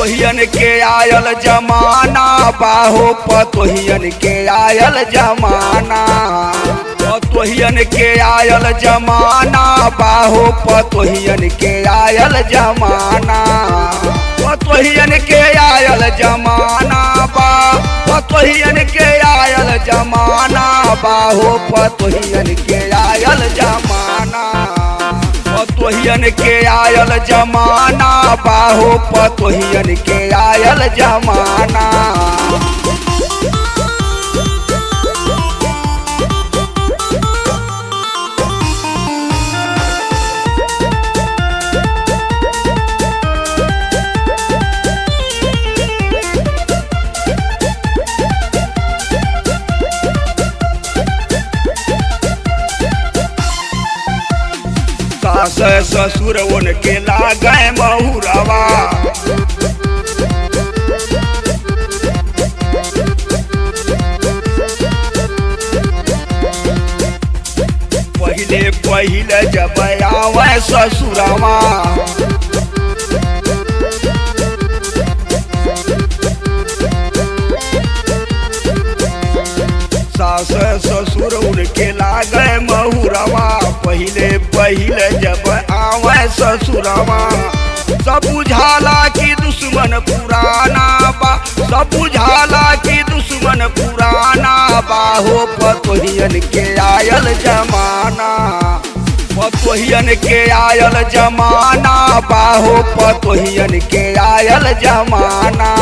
पतोहियन के आयल जमाना बाहो पतोहियन के आयल जमाना। पतोहियन के आयल जमाना बाहो पतोहियन के आयल जमाना। पतोहियन के आयल जमाना बा पतोहियन के आयल जमाना बाहो पतोहियन के आयल जमाना। पतोहियन के आयल जमाना बाहो पतोहियन के आयल जमाना। सास ससुर उनके लागे महुरवा। पहिले पहिले जब आवे ससुरवा सास ससुर उनके लागे महुरवा। पहिले पहिले जब आवे ससुरवा सब बुझाला कि दुश्मन पुराना बा। सब बुझाला कि दुश्मन पुराना बा हो पतोहियन के आयल जमाना। पतोहियन के आयल जमाना बाहो पतोहियन के आयल जमाना।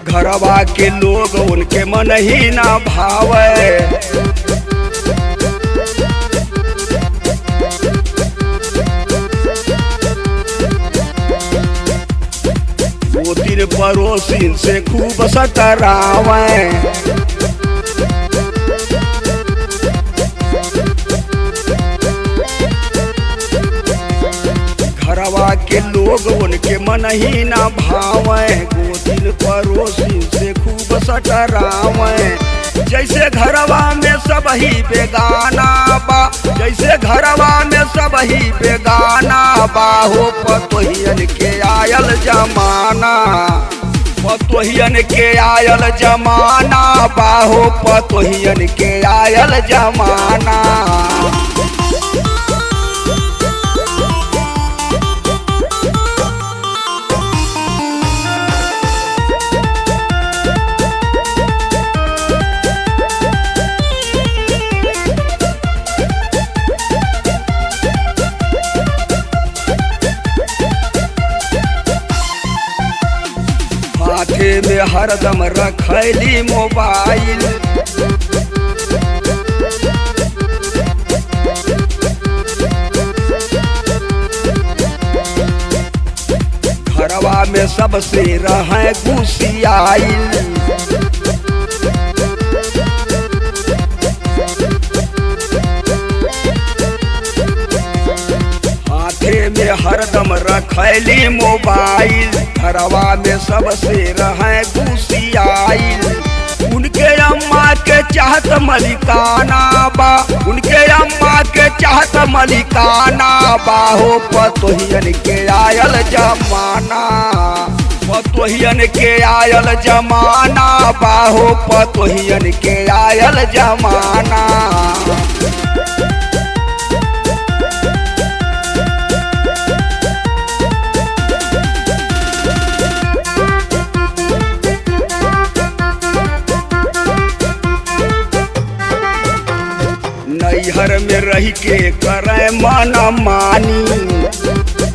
घरवा के लोग उनके मन ही ना भावे। दो तीन पड़ोसिन से खूब सतरावे। घरवा के लोग उनके मन ही ना भावे। गोतिन पड़ोसी से खूब सटरावे। जैसे घरवा में सब ही बेगाना बा। जैसे घरवा में सब ही बेगाना बा हो पतोहियन के आयल जमाना। पतोहियन के आयल जमाना बाहो पतोहियन के आयल जमाना। हाथे में हरदम रखैली मोबाइल। घरवा में सबसे रहे घुसियाइल। हाथे में हरदम रखैली मोबाइल। घरवा में सबसे रहे घुसियाइल। उनके अम्मा के चाहत मलिकाना बा। उनके अम्मा के चाहत मलिकाना बा हो पतोहियन के आयल जमाना। पतोहियन के आयल जमाना बाहो पतोहियन के आयल जमाना। नैहर में रह के करे मन मानी।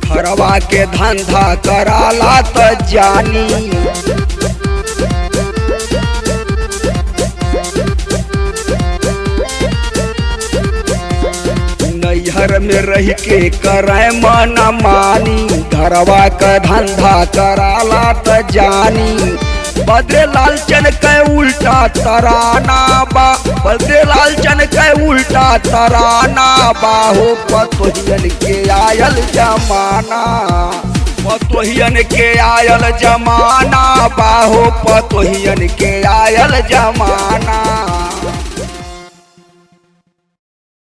घरवा के धंधा कराला त जानी। नैहर में रह के करे मन मानी। घरवा का धंधा कराला त जानी। बद्रे लालचन के उल्टा तराना बा, बद्रे लालचन के उल्टा तराना बा हो पतोहियन के आयल जमाना, पतोहियन के आयल जमाना बा हो पतोहियन के आयल जमाना।